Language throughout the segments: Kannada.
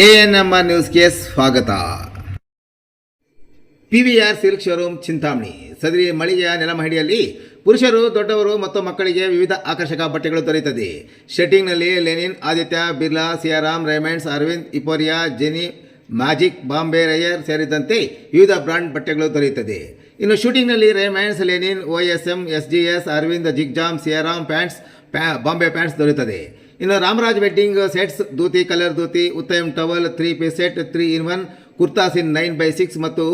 ANMR ನ್ಯೂಸ್ಗೆ ಸ್ವಾಗತ. PVR silk showroom Chintamani. ಸದರಿ ಮಳಿಗೆಯ ನೆಲಮಹಡಿಯಲ್ಲಿ ಪುರುಷರು, ದೊಡ್ಡವರು ಮತ್ತು ಮಕ್ಕಳಿಗೆ ವಿವಿಧ ಆಕರ್ಷಕ ಬಟ್ಟೆಗಳು ದೊರೆಯುತ್ತದೆ. ಶರ್ಟಿಂಗ್ನಲ್ಲಿ ಲೆನಿನ್, ಆದಿತ್ಯ ಬಿರ್ಲಾ, ಸಿಯಾರಾಮ್, ರೇಮಂಡ್ಸ್, ಅರವಿಂದ್, ಇಪೋರಿಯಾ, ಜೆನಿ, ಮ್ಯಾಜಿಕ್, ಬಾಂಬೆ ರೈಯರ್ ಸೇರಿದಂತೆ ವಿವಿಧ ಬ್ರಾಂಡ್ ಬಟ್ಟೆಗಳು ದೊರೆಯುತ್ತದೆ. ಇನ್ನು ಶೂಟಿಂಗ್ನಲ್ಲಿ Raymonds, linen, OSM, SGS, Arvind, ಜಿಗ್ಜಾಮ್, ಸಿಯಾರಾಮ್ ಪ್ಯಾಂಟ್ಸ್, ಬಾಂಬೆ ಪ್ಯಾಂಟ್ಸ್ ದೊರೆಯುತ್ತದೆ. ಇನ್ನು Ramraj wedding sets, dhoti, colour dhoti, Uttam towel, 3 piece set, 3-in-1 kurtas in 9x6 ಮತ್ತು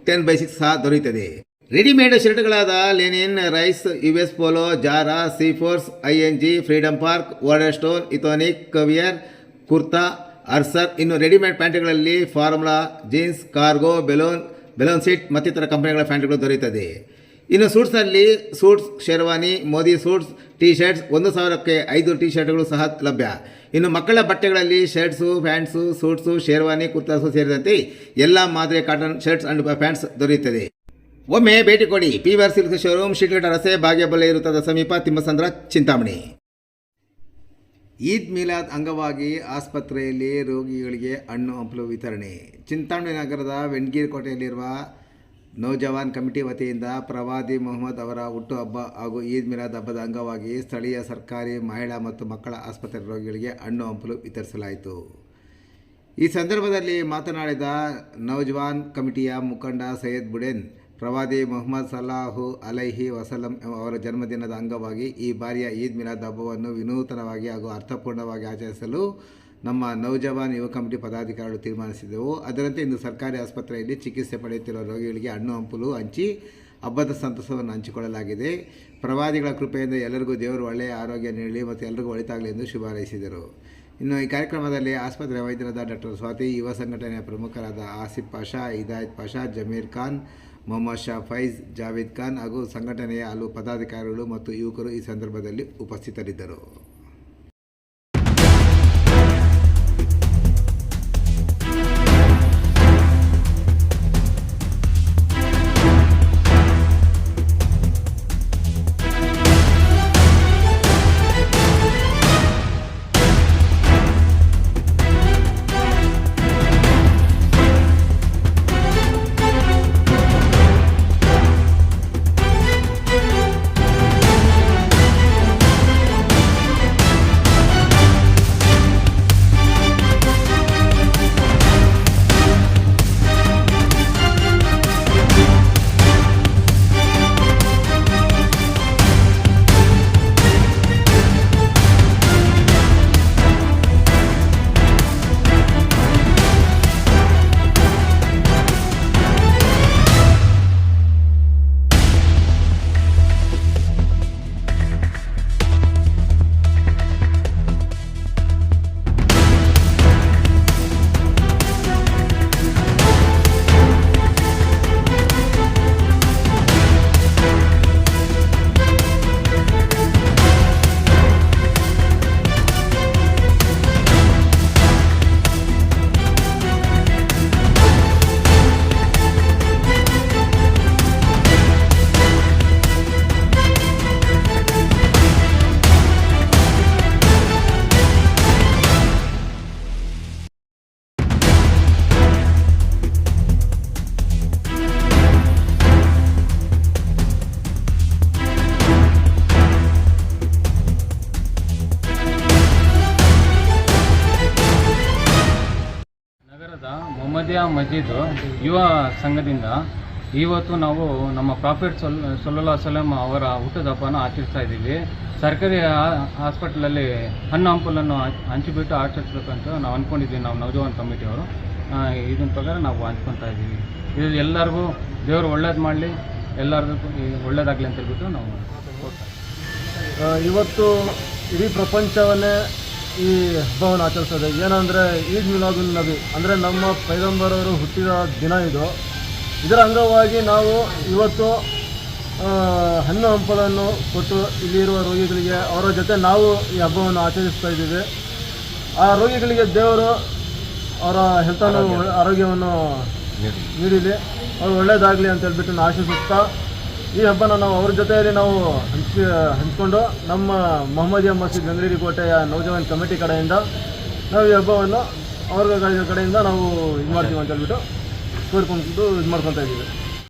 10x6 ಸಹ ದೊರೆಯುತ್ತದೆ. ರೆಡಿಮೇಡ್ ಶರ್ಟ್ಗಳಾದ ಲೆನಿನ್, ರೈಸ್, US ಪೋಲೋ, ಜಾರಾ, ಸೀಫೋರ್ಸ್, ING, ಫ್ರೀಡಮ್ ಪಾರ್ಕ್, ವಾರ್ಡರ್ ಸ್ಟೋನ್, ಇಥೋನಿಕ್, ಕವಿಯರ್, ಕುರ್ತಾ, ಅರ್ಸರ್. ಇನ್ನು ರೆಡಿಮೇಡ್ ಪ್ಯಾಂಟ್ಗಳಲ್ಲಿ ಫಾರ್ಮುಲಾ, ಜೀನ್ಸ್, ಕಾರ್ಗೋ, ಬೆಲೂನ್ ಸೀಟ್ ಮತ್ತಿತರ ಕಂಪನಿಗಳ ಪ್ಯಾಂಟ್ಗಳು ದೊರೆಯುತ್ತದೆ. ಇನ್ನು ಸೂಟ್ಸ್ನಲ್ಲಿ suits, sherwani, Modi suits, T shirts 1,000ಕ್ಕೆ 5 ಟೀ ಶರ್ಟ್ಗಳು ಸಹ ಲಭ್ಯ. ಇನ್ನು ಮಕ್ಕಳ ಬಟ್ಟೆಗಳಲ್ಲಿ shirts, pants, suits, sherwani, kurtas ಸೇರಿದಂತೆ ಎಲ್ಲ ಮಾದರಿಯ ಕಾಟನ್ ಶರ್ಟ್ಸ್ ಅಂಡ್ ಪ್ಯಾಂಟ್ಸ್ ದೊರೆಯುತ್ತದೆ. ಒಮ್ಮೆ ಭೇಟಿ ಕೊಡಿ. PVR ಸಿಲ್ಕ್ ಶೋರೂಮ್, ಶಿಡ್ಲಘಟ್ಟ ರಸ್ತೆ, ಭಾಗ್ಯಬಲ್ಲ ಇರುತ್ತದ ಸಮೀಪ, ತಿಮ್ಮಸಂದ್ರ, ಚಿಂತಾಮಣಿ. ಈದ್ ಮಿಲಾದ್ ಅಂಗವಾಗಿ ಆಸ್ಪತ್ರೆಯಲ್ಲಿ ರೋಗಿಗಳಿಗೆ ಹಣ್ಣು ಹಂಪಲು ವಿತರಣೆ. ಚಿಂತಾಮಣಿ ನಗರದ ವೆಂಡ್ಗೀರ್ ಕೋಟೆಯಲ್ಲಿರುವ ನೌಜವಾನ್ ಕಮಿಟಿ ವತಿಯಿಂದ ಪ್ರವಾದಿ ಮೊಹಮ್ಮದ್ ಅವರ ಹುಟ್ಟುಹಬ್ಬ ಹಾಗೂ ಈದ್ ಮಿಲಾದ್ ಹಬ್ಬದ ಅಂಗವಾಗಿ ಸ್ಥಳೀಯ ಸರ್ಕಾರಿ ಮಹಿಳಾ ಮತ್ತು ಮಕ್ಕಳ ಆಸ್ಪತ್ರೆ ರೋಗಿಗಳಿಗೆ ಹಣ್ಣು ಹಂಪಲು ವಿತರಿಸಲಾಯಿತು. ಈ ಸಂದರ್ಭದಲ್ಲಿ ಮಾತನಾಡಿದ ನೌಜವಾನ್ ಕಮಿಟಿಯ ಮುಖಂಡ ಸೈಯದ್ ಬುಡೇನ್, ಪ್ರವಾದಿ ಮೊಹಮ್ಮದ್ ಸಲ್ಲಾಹು ಅಲೈಹಿ ವಸಲ್ಲಂ ಅವರ ಜನ್ಮದಿನದ ಅಂಗವಾಗಿ ಈ ಬಾರಿಯ ಈದ್ ಮಿಲಾದ್ ಹಬ್ಬವನ್ನು ವಿನೂತನವಾಗಿ ಹಾಗೂ ಅರ್ಥಪೂರ್ಣವಾಗಿ ಆಚರಿಸಲು ನಮ್ಮ ನೌಜವಾನ್ ಯುವ ಕಮಿಟಿ ಪದಾಧಿಕಾರಿಗಳು ತೀರ್ಮಾನಿಸಿದೆವು. ಅದರಂತೆ ಇಂದು ಸರ್ಕಾರಿ ಆಸ್ಪತ್ರೆಯಲ್ಲಿ ಚಿಕಿತ್ಸೆ ಪಡೆಯುತ್ತಿರುವ ರೋಗಿಗಳಿಗೆ ಹಣ್ಣು ಹಂಪಲು ಹಂಚಿ ಹಬ್ಬದ ಸಂತಸವನ್ನು ಹಂಚಿಕೊಳ್ಳಲಾಗಿದೆ. ಪ್ರವಾದಿಗಳ ಕೃಪೆಯಿಂದ ಎಲ್ಲರಿಗೂ ದೇವರು ಒಳ್ಳೆಯ ಆರೋಗ್ಯ ನೀಡಲಿ ಮತ್ತು ಎಲ್ಲರಿಗೂ ಒಳಿತಾಗಲಿ ಎಂದು ಶುಭ ಹಾರೈಸಿದರು. ಇನ್ನು ಈ ಕಾರ್ಯಕ್ರಮದಲ್ಲಿ ಆಸ್ಪತ್ರೆ ವೈದ್ಯರಾದ ಡಾಕ್ಟರ್ ಸ್ವಾತಿ, ಯುವ ಸಂಘಟನೆಯ ಪ್ರಮುಖರಾದ ಆಸಿಫ್ ಪಾಷಾ, ಹಿದಾಯತ್ ಪಾಷಾ, ಜಮೀರ್ ಖಾನ್, ಮೊಹಮ್ಮದ್ ಶಾ ಫೈಜ್, ಜಾವೇದ್ ಖಾನ್ ಹಾಗೂ ಸಂಘಟನೆಯ ಹಲವು ಪದಾಧಿಕಾರಿಗಳು ಮತ್ತು ಯುವಕರು ಈ ಸಂದರ್ಭದಲ್ಲಿ ಉಪಸ್ಥಿತರಿದ್ದರು. ಮೊಹಮ್ಮದಿಯಾ ಮಸ್ಜಿದ್ ಯುವ ಸಂಘದಿಂದ ಇವತ್ತು ನಾವು ನಮ್ಮ ಪ್ರಾಫಿಟ್ ಸಲ್ಲಲ್ಲಾಹು ಅಲೈಹಿ ವಸಲ್ಲಂ ಅವರ ಹುಟ್ಟದ ಹಬ್ಬನ ಆಚರಿಸ್ತಾ ಇದ್ದೀವಿ. ಸರ್ಕಾರಿ ಹಾಸ್ಪಿಟಲಲ್ಲಿ ಹಣ್ಣು ಹಂಪಲನ್ನು ಹಂಚಿಬಿಟ್ಟು ಆಚರಿಸ್ಬೇಕಂತ ನಾವು ಅಂದ್ಕೊಂಡಿದ್ದೀವಿ. ನಾವು ನೌಜವಾನ್ ಕಮಿಟಿಯವರು ಇದನ್ನ ಪ್ರಕಾರ ನಾವು ಹಂಚ್ಕೊತಾ ಇದ್ದೀವಿ. ಇದು ಎಲ್ಲರಿಗೂ ದೇವರು ಒಳ್ಳೇದು ಮಾಡಲಿ, ಎಲ್ಲರಿಗೂ ಒಳ್ಳೇದಾಗಲಿ ಅಂತ ಹೇಳ್ಬಿಟ್ಟು ನಾವು ಇವತ್ತು ಇಡೀ ಪ್ರಪಂಚವನ್ನೇ ಈ ಹಬ್ಬವನ್ನು ಆಚರಿಸ್ತದೆ. ಏನಂದರೆ ಈದ್ ಮಿಲಾದುನ್ ನಬಿ ಅಂದರೆ ನಮ್ಮ ಪೈಗಂಬರವರು ಹುಟ್ಟಿದ ದಿನ ಇದು. ಇದರ ಅಂಗವಾಗಿ ನಾವು ಇವತ್ತು ಹಣ್ಣು ಹಂಪಲನ್ನು ಕೊಟ್ಟು ಇಲ್ಲಿರುವ ರೋಗಿಗಳಿಗೆ ಅವರ ಜೊತೆ ನಾವು ಈ ಹಬ್ಬವನ್ನು ಆಚರಿಸ್ತಾ ಇದ್ದೀವಿ. ಆ ರೋಗಿಗಳಿಗೆ ದೇವರು ಅವರ ಹೆಲ್ತನ್ನು, ಆರೋಗ್ಯವನ್ನು ನೀಡಲಿ, ಅವರು ಒಳ್ಳೆಯದಾಗಲಿ ಅಂತ ಹೇಳ್ಬಿಟ್ಟು ನಾನು ಆಶಿಸುತ್ತಾ ಈ ಹಬ್ಬನ ನಾವು ಅವ್ರ ಜೊತೆಯಲ್ಲಿ ನಾವು ಹಂಚಿಕೊಂಡು ನಮ್ಮ ಮೊಹಮ್ಮದಿಯಾ ಮಸ್ಜಿದ್ ಗಂಗೇರಿ ಕೋಟೆಯ ನೌಜವಾನ್ ಕಮಿಟಿ ಕಡೆಯಿಂದ ನಾವು ಈ ಹಬ್ಬವನ್ನು ಅವ್ರ ಕಡೆಯಿಂದ ನಾವು ಇದು ಮಾಡ್ತೀವಿ ಅಂತ ಹೇಳ್ಬಿಟ್ಟು ಕೋರ್ಕೊಂಡು ಇದು ಮಾಡ್ಕೊತಾ ಇದ್ದೀವಿ.